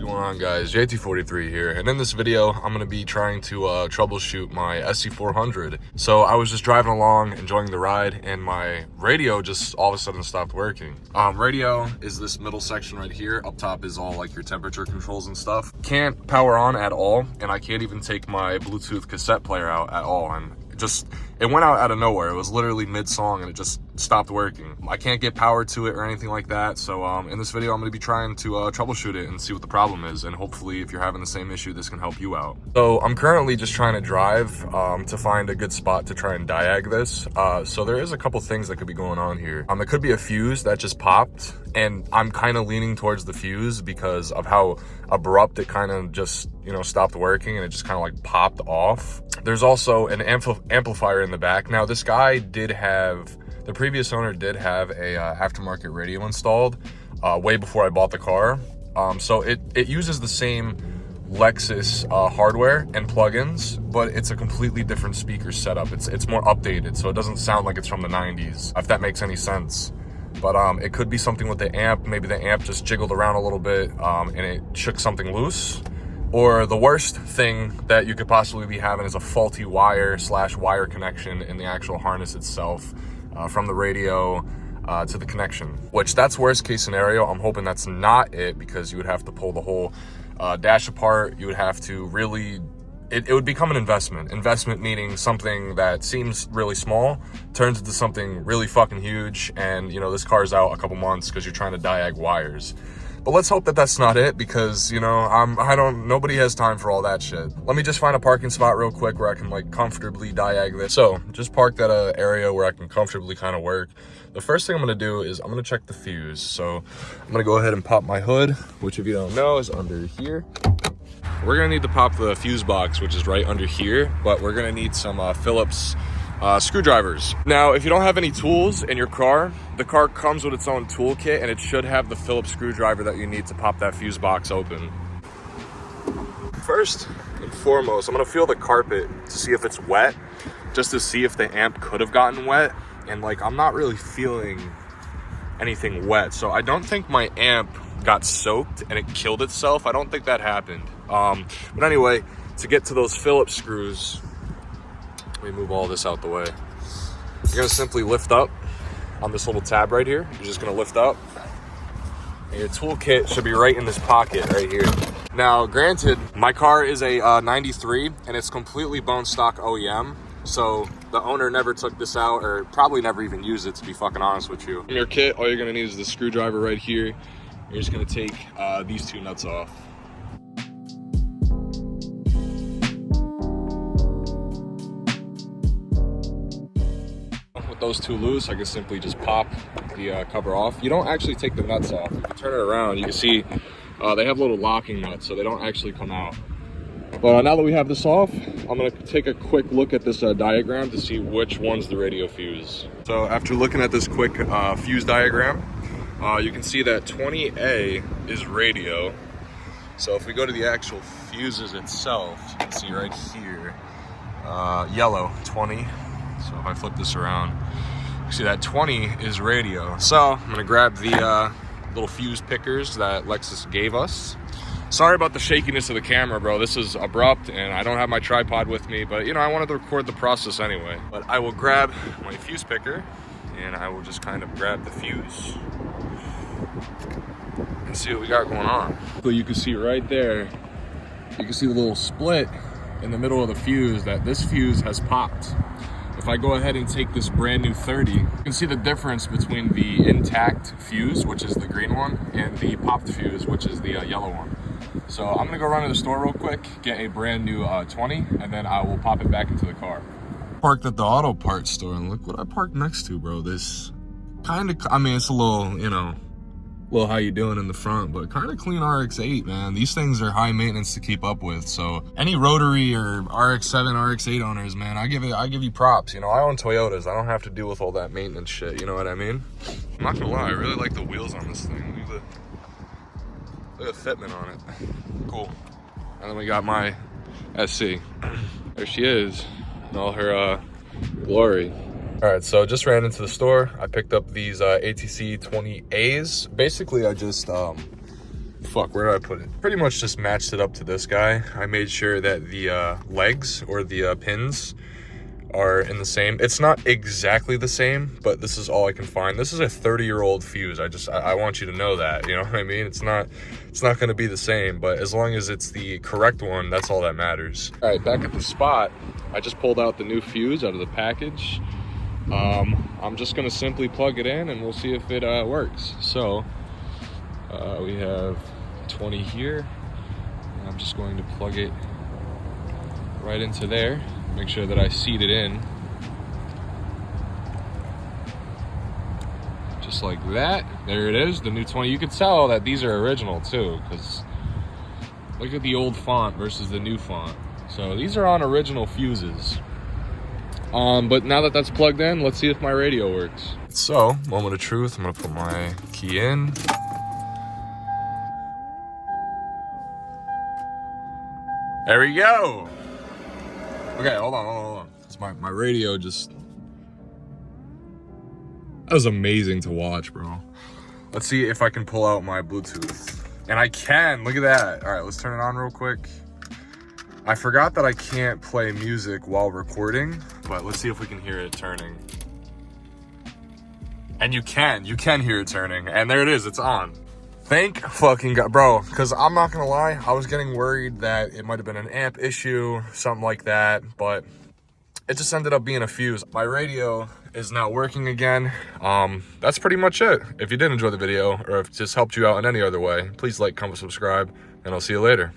going on, guys? JT43 here, and in this video I'm going to be trying to troubleshoot my SC400. So I was just driving along enjoying the ride and my radio just all of a sudden stopped working. Radio is this middle section right here. Up top is all like your temperature controls and stuff. Can't power on at all, and I can't even take my Bluetooth cassette player out at all, and it went out of nowhere. It was literally mid-song and it just stopped working. I can't get power to it or anything like that. So in this video, I'm going to be trying to troubleshoot it and see what the problem is. And hopefully, if you're having the same issue, this can help you out. So I'm currently just trying to drive to find a good spot to try and diag this. So there is a couple things that could be going on here. It could be a fuse that just popped, and I'm kind of leaning towards the fuse because of how abrupt it kind of just, stopped working and it just kind of like popped off. There's also an amplifier in the back. Now, this guy the previous owner did have a aftermarket radio installed way before I bought the car. So it uses the same Lexus hardware and plugins, but it's a completely different speaker setup. It's more updated, so it doesn't sound like it's from the 90s, if that makes any sense. But it could be something with the amp. Maybe the amp just jiggled around a little bit and it shook something loose. Or the worst thing that you could possibly be having is a faulty wire/wire connection in the actual harness itself from the radio to the connection, which that's worst case scenario. I'm hoping that's not it, because you would have to pull the whole dash apart. You would have to really, it would become an investment. Investment meaning something that seems really small turns into something really fucking huge. And this car's out a couple months because you're trying to diag wires. But let's hope that that's not it, because nobody has time for all that shit. Let me just find a parking spot real quick where I can like comfortably diag this. So just parked at an area where I can comfortably kind of work. The first thing I'm gonna do is I'm gonna check the fuse. So I'm gonna go ahead and pop my hood, which if you don't know is under here. We're gonna need to pop the fuse box, which is right under here, but we're gonna need some Phillips screwdrivers. Now, if you don't have any tools in your car, the car comes with its own toolkit, and it should have the Phillips screwdriver that you need to pop that fuse box open. First and foremost, I'm gonna feel the carpet to see if it's wet, just to see if the amp could have gotten wet. And I'm not really feeling anything wet, so I don't think my amp got soaked and it killed itself. I don't think that happened. But anyway, to get to those Phillips screws, let me move all this out the way. You're gonna simply lift up on this little tab right here. You're just gonna lift up, and your toolkit should be right in this pocket right here. Now, granted, my car is a 93, and it's completely bone stock OEM, so the owner never took this out, or probably never even used it, to be fucking honest with you. In your kit, all you're gonna need is the screwdriver right here. You're just gonna take these two nuts off. With those two loose, I can simply just pop the cover off. You don't actually take the nuts off. If you turn it around, you can see they have little locking nuts, so they don't actually come out. But now that we have this off, I'm gonna take a quick look at this diagram to see which one's the radio fuse. So after looking at this quick fuse diagram, you can see that 20A is radio. So if we go to the actual fuses itself, you can see right here, yellow, 20. So if I flip this around, you see that 20 is radio. So I'm gonna grab the little fuse pickers that Lexus gave us. Sorry about the shakiness of the camera, bro. This is abrupt and I don't have my tripod with me, but I wanted to record the process anyway. But I will grab my fuse picker and I will just kind of grab the fuse and see what we got going on. So you can see right there, you can see the little split in the middle of the fuse, that this fuse has popped. If I go ahead and take this brand new 30, you can see the difference between the intact fuse, which is the green one, and the popped fuse, which is the yellow one. So I'm gonna go run to the store real quick, get a brand new 20, and then I will pop it back into the car. Parked at the auto parts store, and look what I parked next to, bro. This kind of, it's a little, little how you doing in the front, but kind of clean RX-8, man. These things are high maintenance to keep up with. So any rotary or RX-7, RX-8 owners, man, I give you props. I own Toyotas. I don't have to deal with all that maintenance shit. You know what I mean? I'm not gonna lie, I really like the wheels on this thing. Look at the fitment on it. Cool. And then we got my SC. There she is in all her glory. All right, so just ran into the store. I picked up these ATC 20As. Basically, I just fuck, where did I put it? Pretty much just matched it up to this guy. I made sure that the legs or the pins are in the same. It's not exactly the same, but this is all I can find. This is a 30-year-old fuse. I want you to know that, you know what I mean? It's not going to be the same, but as long as it's the correct one, that's all that matters. All right, back at the spot, I just pulled out the new fuse out of the package. I'm just going to simply plug it in and we'll see if it works. So we have 20 here. I'm just going to plug it right into there. Make sure that I seat it in. Just like that. There it is, the new 20. You can tell that these are original too, because look at the old font versus the new font. So these are on original fuses. But now that that's plugged in, let's see if my radio works. So, moment of truth, I'm gonna put my key in. There we go. Okay, hold on. It's my radio just... That was amazing to watch, bro. Let's see if I can pull out my Bluetooth. And I can, look at that. All right, let's turn it on real quick. I forgot that I can't play music while recording, but let's see if we can hear it turning. And you can hear it turning. And there it is, it's on. Thank fucking God, bro, because I'm not gonna lie, I was getting worried that it might have been an amp issue, something like that, but it just ended up being a fuse. My radio is now working again. That's pretty much it. If you did enjoy the video, or if it just helped you out in any other way, please like, comment, subscribe, and I'll see you later.